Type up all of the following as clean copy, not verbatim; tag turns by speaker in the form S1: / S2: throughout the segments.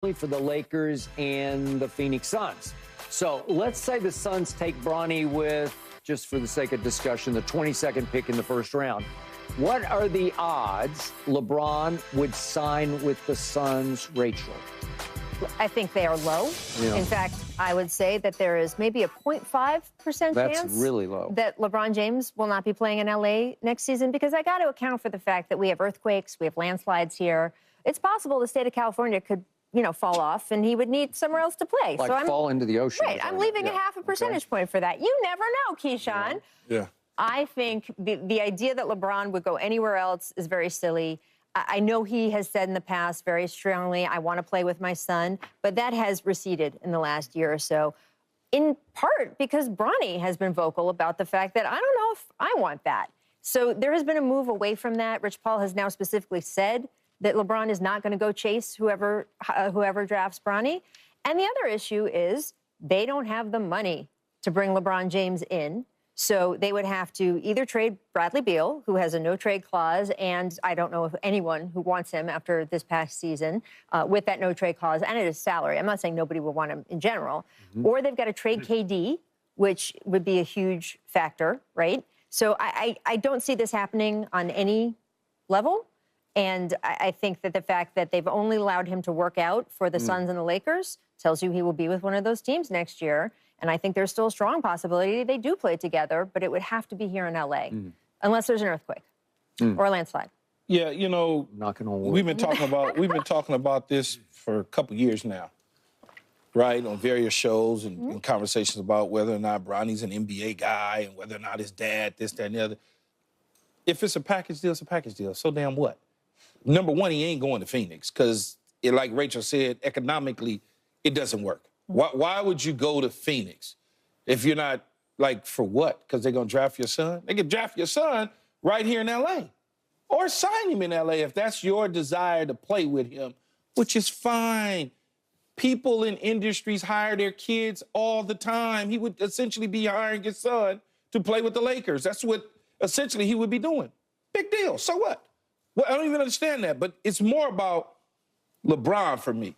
S1: for the Lakers and the Phoenix Suns. So let's say the Suns take Bronny with, just for the sake of discussion, the 22nd pick in the first round. What are the odds LeBron would sign with the Suns, Rachel?
S2: I think they are low. Yeah. In fact, I would say that there is maybe a 0.5% chance
S1: really low.
S2: That LeBron James will not be playing in LA next season, because I got to account for the fact that we have earthquakes, we have landslides here. It's possible the state of California could, fall off and he would need somewhere else to play.
S1: Like so fall into the ocean.
S2: Right, I'm leaving a half a percentage point for that. You never know, Keyshawn.
S3: Yeah.
S2: I think the idea that LeBron would go anywhere else is very silly. I know he has said in the past very strongly, I want to play with my son, but that has receded in the last year or so, in part because Bronny has been vocal about the fact that I don't know if I want that. So there has been a move away from that. Rich Paul has now specifically said that LeBron is not going to go chase whoever drafts Bronny. And the other issue is they don't have the money to bring LeBron James in. So they would have to either trade Bradley Beal, who has a no-trade clause, and I don't know if anyone who wants him after this past season with that no-trade clause and at his salary. I'm not saying nobody would want him in general. Or they've got to trade KD, which would be a huge factor, right? So I don't see this happening on any level. And I think that the fact that they've only allowed him to work out for the Suns and the Lakers tells you he will be with one of those teams next year. And I think there's still a strong possibility they do play together, but it would have to be here in L.A., unless there's an earthquake or a landslide.
S3: Yeah,
S1: knocking on wood.
S3: we've been talking about this for a couple years now, right? On various shows and conversations about whether or not Bronny's an NBA guy and whether or not his dad, this, that, and the other. If it's a package deal, it's a package deal. So damn what? Number one, he ain't going to Phoenix because, like Rachel said, economically, it doesn't work. Why would you go to Phoenix if you're not, for what? Because they're going to draft your son? They can draft your son right here in L.A. Or sign him in L.A. if that's your desire to play with him, which is fine. People in industries hire their kids all the time. He would essentially be hiring his son to play with the Lakers. That's what essentially he would be doing. Big deal. So what? Well, I don't even understand that, but it's more about LeBron for me.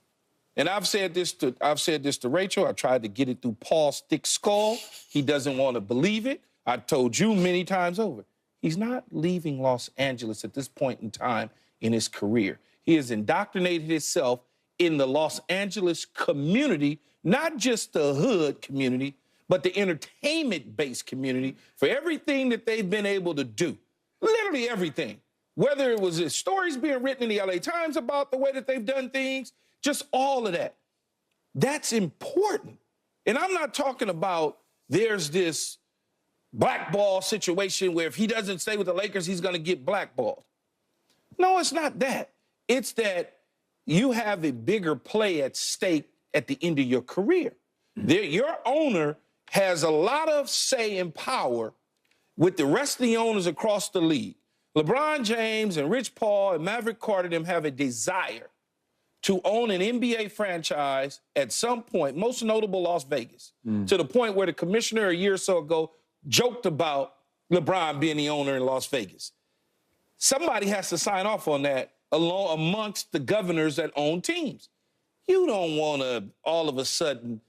S3: And I've said this to Rachel. I tried to get it through Paul's thick skull. He doesn't want to believe it. I told you many times over. He's not leaving Los Angeles at this point in time in his career. He has indoctrinated himself in the Los Angeles community, not just the hood community, but the entertainment-based community for everything that they've been able to do. Literally everything. Whether it was his stories being written in the LA Times about the way that they've done things, just all of that. That's important. And I'm not talking about there's this blackball situation where if he doesn't stay with the Lakers, he's going to get blackballed. No, it's not that. It's that you have a bigger play at stake at the end of your career. Your owner has a lot of say and power with the rest of the owners across the league. LeBron James and Rich Paul and Maverick Carter them have a desire to own an NBA franchise at some point, most notable Las Vegas, to the point where the commissioner a year or so ago joked about LeBron being the owner in Las Vegas. Somebody has to sign off on that amongst the governors that own teams. You don't want to all of a sudden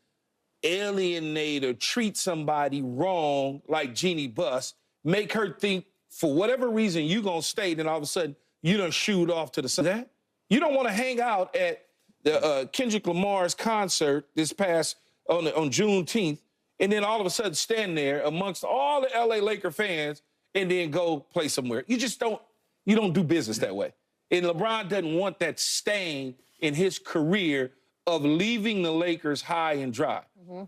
S3: alienate or treat somebody wrong like Jeannie Buss, make her think for whatever reason you're going to stay, then all of a sudden you done shoot off to the side. You don't want to hang out at the Kendrick Lamar's concert this past on Juneteenth and then all of a sudden stand there amongst all the LA Laker fans and then go play somewhere. You don't do business that way. And LeBron doesn't want that stain in his career of leaving the Lakers high and dry.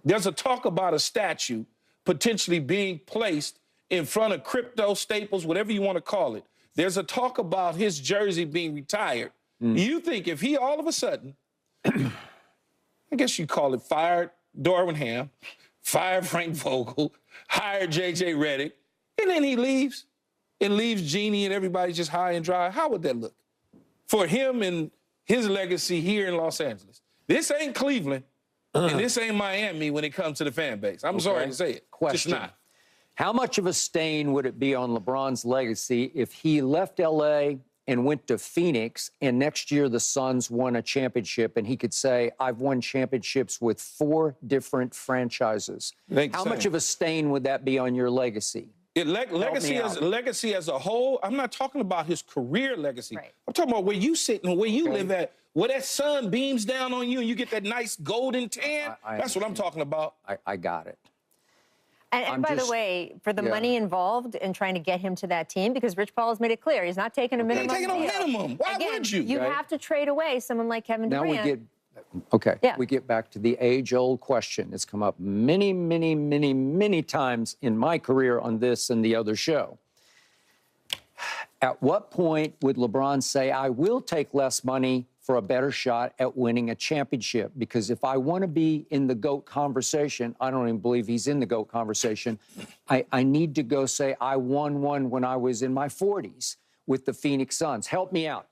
S3: There's a talk about a statue potentially being placed in front of Crypto, Staples, whatever you want to call it. There's a talk about his jersey being retired. You think if he all of a sudden, I guess you call it fired Darvin Ham, fired Frank Vogel, hired J.J. Redick, and then he leaves and leaves Jeannie and everybody just high and dry, how would that look for him and his legacy here in Los Angeles? This ain't Cleveland, and this ain't Miami when it comes to the fan base. I'm sorry to say it.
S1: Question.
S3: Just not.
S1: How much of a stain would it be on LeBron's legacy if he left L.A., and went to Phoenix, and next year the Suns won a championship, and he could say, I've won championships with 4 different franchises. How much of a stain would that be on your legacy?
S3: Legacy as a whole, I'm not talking about his career legacy.
S2: Right.
S3: I'm talking about where you sit and where you live at, where that sun beams down on you and you get that nice golden tan. That's what I'm talking about.
S1: I got it.
S2: And by the way, for the money involved in trying to get him to that team, because Rich Paul has made it clear he's not taking a minimum.
S3: He's taking a minimum. Why would you?
S2: You have to trade away someone like Kevin Durant.
S1: We get back to the age-old question. It's come up many, many, many, many times in my career on this and the other show. At what point would LeBron say, I will take less money for a better shot at winning a championship? Because if I want to be in the GOAT conversation, I don't even believe he's in the GOAT conversation, I need to go say, I won one when I was in my 40s with the Phoenix Suns. Help me out.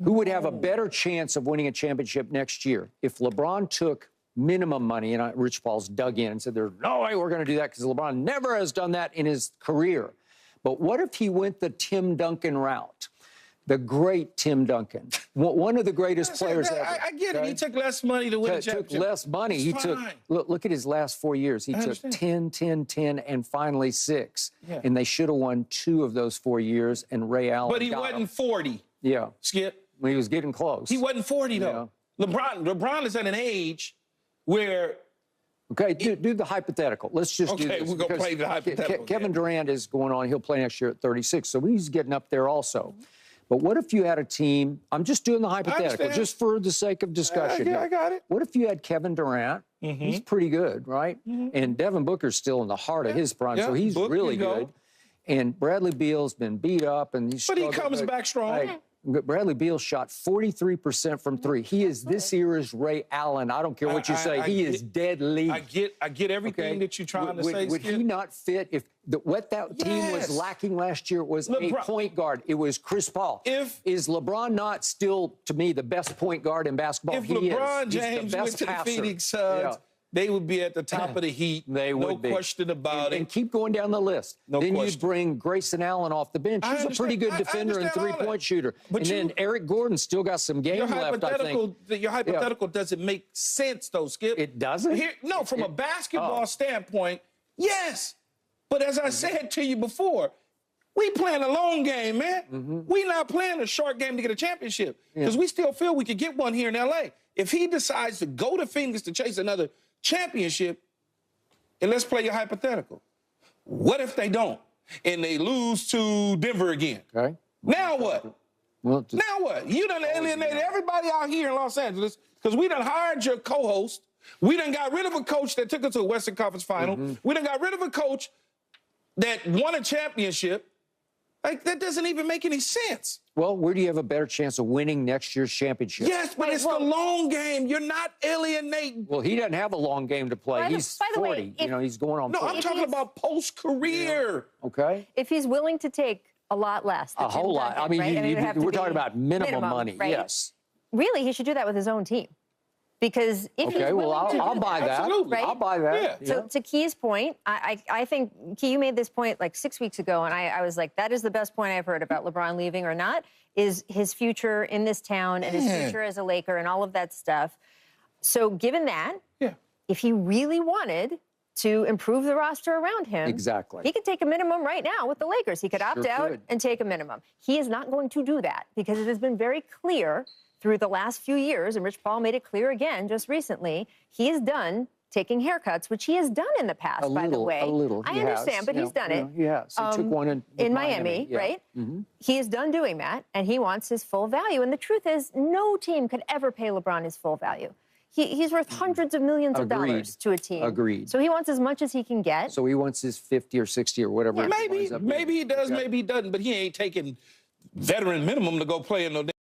S1: Who would have a better chance of winning a championship next year? If LeBron took minimum money, and Rich Paul's dug in and said, there's no way we're going to do that because LeBron never has done that in his career. But what if he went the Tim Duncan route? The great Tim Duncan, one of the greatest players ever.
S3: I get it. He took less money to win a championship.
S1: Took less money. He took, look at his last 4 years. He took 10, 10, 10, and finally 6. Yeah. And they should have won 2 of those 4 years, and Ray Allen
S3: But he wasn't 40.
S1: Yeah.
S3: Skip.
S1: When he was getting close.
S3: He wasn't 40, though. Yeah. LeBron is at an age where...
S1: Okay, do the hypothetical. Let's just do this.
S3: Okay, we're going to play the hypothetical.
S1: Kevin Durant is going on. He'll play next year at 36, so he's getting up there also. But what if you had a team, I'm just doing the hypothetical, just for the sake of discussion.
S3: Yeah, I got it.
S1: What if you had Kevin Durant? He's pretty good, right? And Devin Booker's still in the heart of his prime, so he's really good. And Bradley Beal's been beat up, and
S3: but he comes back strong.
S1: Bradley Beal shot 43% from 3. He is this era's Ray Allen. I don't care what you say. He is deadly.
S3: I get everything that you're trying to say.
S1: Would he not fit if what that team was lacking last year was a point guard? It was Chris Paul. Is LeBron not still, to me, the best point guard in basketball?
S3: If LeBron James went to the Phoenix Suns, they would be at the top of the heat.
S1: They would be.
S3: No question about it.
S1: And keep going down the list. Then you'd bring Grayson Allen off the bench. He's a pretty good defender and three-point shooter. And then Eric Gordon's still got some game left, I think.
S3: Your hypothetical doesn't make sense, though, Skip.
S1: It doesn't?
S3: No, from a basketball standpoint, yes. But as I said to you before, we playing a long game, man. We not playing a short game to get a championship because we still feel we could get one here in L.A. If he decides to go to Phoenix to chase another championship, and let's play your hypothetical. What if they don't, and they lose to Denver again?
S1: Okay.
S3: Now what? Now what? You done alienated everybody out here in Los Angeles because we done hired your co-host. We done got rid of a coach that took us to a Western Conference final. We done got rid of a coach that won a championship. Like, that doesn't even make any sense.
S1: Well, where do you have a better chance of winning next year's championship?
S3: Yes, but it's the long game. You're not alienating.
S1: Well, he doesn't have a long game to play. He's 40. You know, he's going on.
S3: No, I'm talking about post-career.
S1: Okay.
S2: If he's willing to take a lot less.
S1: A whole lot. I mean, we're talking about minimum money. Right? Yes.
S2: Really, he should do that with his own team. Because if he's willing to
S1: I'll buy that.
S2: Right?
S1: I'll buy that.
S2: Yeah. So to Key's point, I think, Key, you made this point like 6 weeks ago, and I was like, that is the best point I've heard about LeBron leaving or not, is his future in this town and his future as a Laker and all of that stuff. So given that, if he really wanted to improve the roster around him, he could take a minimum right now with the Lakers. He could opt out and take a minimum. He is not going to do that because it has been very clear through the last few years, and Rich Paul made it clear again just recently, he is done taking haircuts, which he has done in the past, by the way. I understand, but he's done it.
S1: He has. He took one in
S2: Miami, right? He is done doing that, and he wants his full value. And the truth is, no team could ever pay LeBron his full value. He's worth hundreds of millions of dollars to a team.
S1: Agreed.
S2: So he wants as much as he can get.
S1: So he wants his 50 or 60 or whatever.
S3: Maybe he does, maybe he doesn't, but he ain't taking veteran minimum to go play in no